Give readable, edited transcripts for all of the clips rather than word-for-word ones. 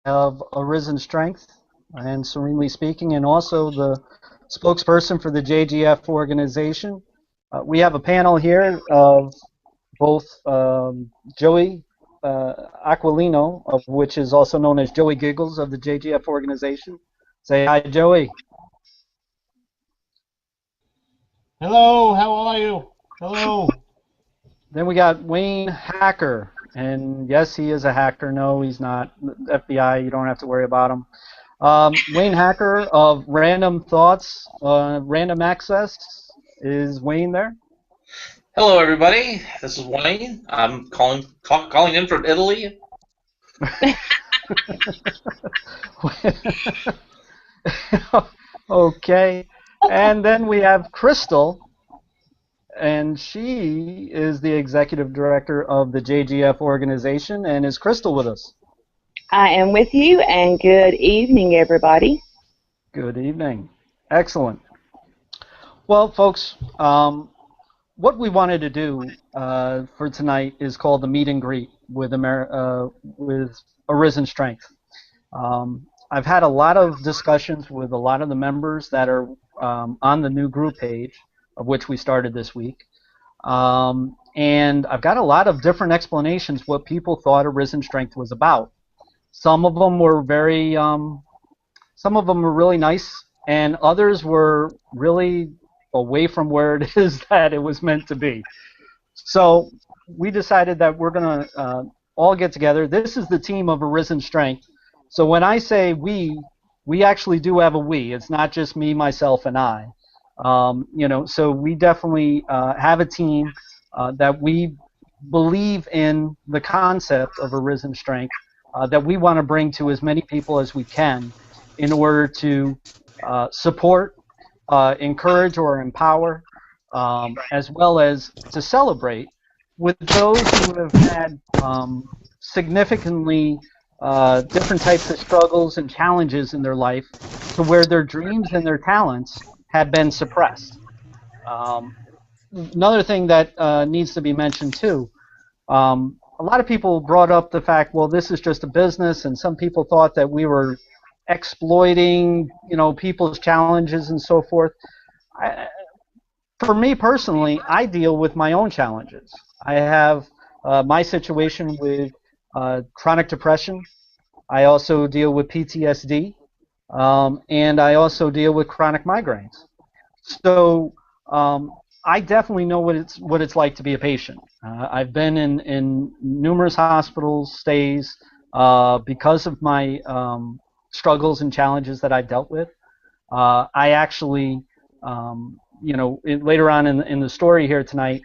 of Arisen Strength and Serenely Speaking, and also the spokesperson for the JGF organization. We have a panel here of both Joey Aquilino, of which is also known as Joey Giggles of the JGF organization. Say hi, Joey. Hello, how are you? Hello. Then we got Wayne Hacker, and yes, he is a hacker. No, he's not. FBI, you don't have to worry about him. Wayne Hacker of Random Thoughts, Random Access. Is Wayne there? Hello, everybody. This is Wayne. I'm calling in from Italy. Okay. And then we have Crystal, and she is the executive director of the JGF organization. And is Crystal with us? I am with you, and good evening, everybody. Good evening. Excellent. Well, folks, what we wanted to do for tonight is called the meet and greet with Arisen Strength. I've had a lot of discussions with a lot of the members that are on the new group page, of which we started this week. And I've got a lot of different explanations what people thought Arisen Strength was about. Some of them were really nice, and others were really away from where it is that it was meant to be. So we decided that we're going to all get together. This is the team of Arisen Strength. So when I say we actually do have a we. It's not just me, myself, and I. So we definitely have a team that we believe in the concept of Arisen Strength that we want to bring to as many people as we can in order to support, encourage, or empower, as well as to celebrate with those who have had significantly different types of struggles and challenges in their life to where their dreams and their talents had been suppressed. Another thing that needs to be mentioned too, a lot of people brought up the fact, well, this is just a business, and some people thought that we were exploiting, people's challenges and so forth. For me personally, I deal with my own challenges. I have my situation with chronic depression. I also deal with PTSD, and I also deal with chronic migraines. So I definitely know what it's like to be a patient. I've been in numerous hospital stays because of my struggles and challenges that I dealt with. I actually, later on in the story here tonight,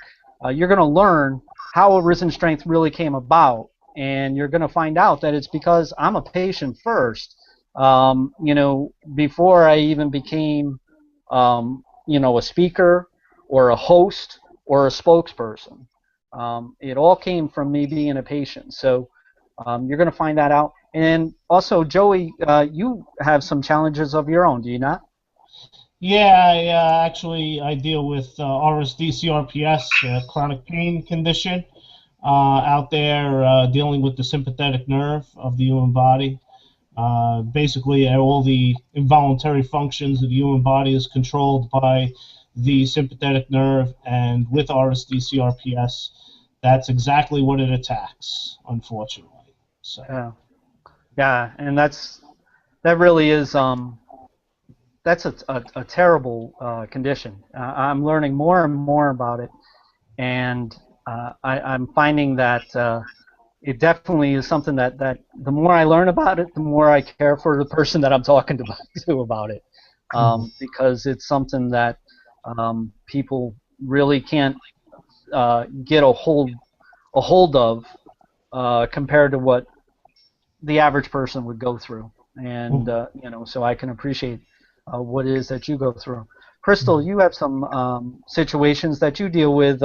you're going to learn how Arisen Strength really came about, and you're going to find out that it's because I'm a patient first. Before I even became, a speaker or a host or a spokesperson. It all came from me being a patient. So you're going to find that out. And also, Joey, you have some challenges of your own, do you not? Yeah, actually, I deal with RSD-CRPS, chronic pain condition, out there dealing with the sympathetic nerve of the human body. Basically, all the involuntary functions of the human body is controlled by the sympathetic nerve, and with RSD-CRPS, that's exactly what it attacks, unfortunately. So. Yeah, and that really is that's a terrible condition. I'm learning more and more about it, and I'm finding that it definitely is something that the more I learn about it, the more I care for the person that I'm talking to about it, because it's something that people really can't get a hold of compared to what the average person would go through, and so I can appreciate what it is that you go through. Crystal, you have some situations that you deal with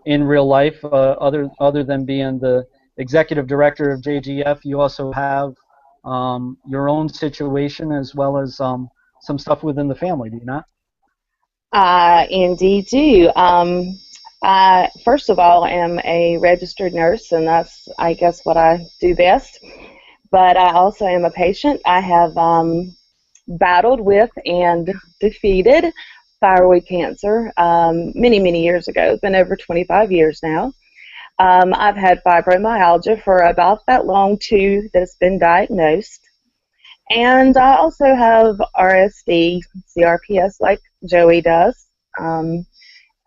in real life, other than being the executive director of JGF. You also have your own situation as well as some stuff within the family, do you not? I indeed do. I, first of all, am a registered nurse, and that's, I guess, what I do best. but I also am a patient. I have battled with and defeated thyroid cancer many, many years ago. It's been over 25 years now. I've had fibromyalgia for about that long, too, that's been diagnosed. And I also have RSD, CRPS, like Joey does.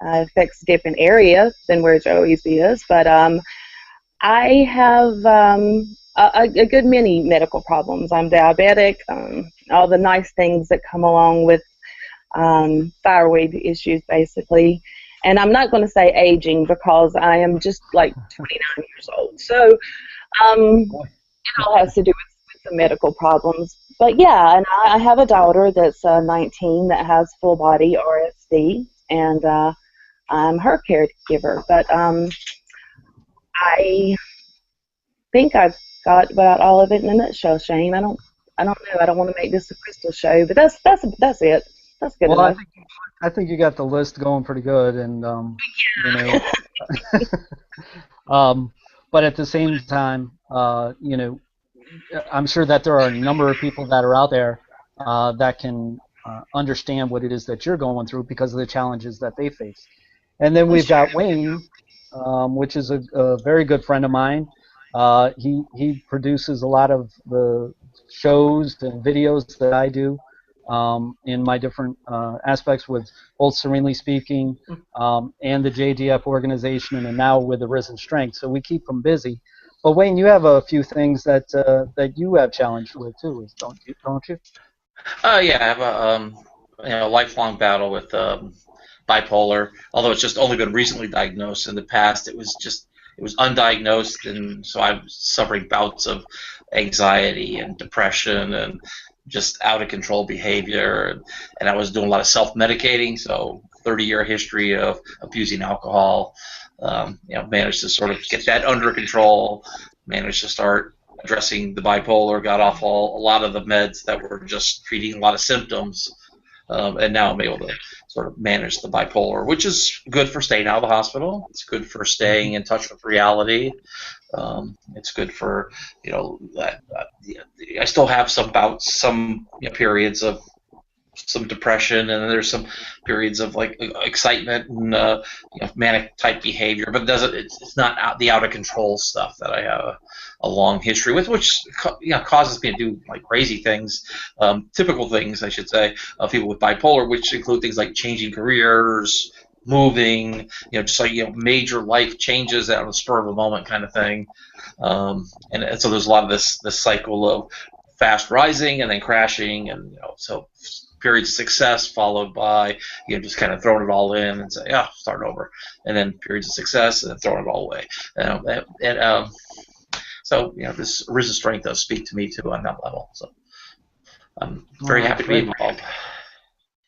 Affects a different area than where Joey's is, but I have a good many medical problems. I'm diabetic, all the nice things that come along with thyroid issues, basically. And I'm not going to say aging because I am just like 29 years old. So it all has to do with the medical problems. But yeah, and I have a daughter that's 19 that has full body RSD, and I'm her caregiver. But I think I've got about all of it in a nutshell, Shane. I don't know. I don't want to make this a crystal show, but that's it. That's good enough. I think you got the list going pretty good, and you know, but at the same time, you know, I'm sure that there are a number of people that are out there that can understand what it is that you're going through because of the challenges that they face. And then we've got Wayne, which is a very good friend of mine. He produces a lot of the shows and videos that I do in my different aspects with both Serenely Speaking and the JDF organization, and now with Arisen Strength. So we keep them busy. But Wayne, you have a few things that that you have challenged with too, don't you? Yeah, I have a lifelong battle with bipolar. Although it's just only been recently diagnosed. In the past, it was undiagnosed, and so I'm suffering bouts of anxiety and depression and just out of control behavior, and I was doing a lot of self-medicating. So 30-year history of abusing alcohol. Managed to sort of get that under control, managed to start addressing the bipolar, got off a lot of the meds that were just treating a lot of symptoms, and now I'm able to sort of manage the bipolar, which is good for staying out of the hospital. It's good for staying in touch with reality. It's good for, I still have some bouts, some periods of some depression, and then there's some periods of like excitement and manic type behavior, but it's not the out of control stuff that I have a long history with, which causes me to do like crazy things, typical things I should say of people with bipolar, which include things like changing careers, moving, just like major life changes out of the spur of the moment kind of thing, and so there's a lot of this cycle of fast rising and then crashing, and so periods of success followed by just kind of throwing it all in and say, start over, and then periods of success and then throwing it all away, so this Arisen Strength does speak to me too on that level. So I'm very happy to be involved.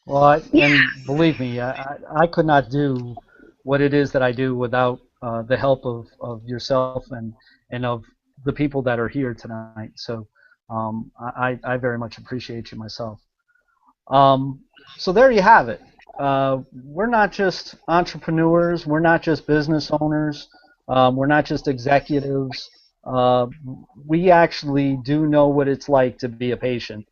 Well, and believe me, I could not do what it is that I do without the help of yourself and of the people that are here tonight. So I very much appreciate you myself. So there you have it. We're not just entrepreneurs. We're not just business owners. We're not just executives. We actually do know what it's like to be a patient.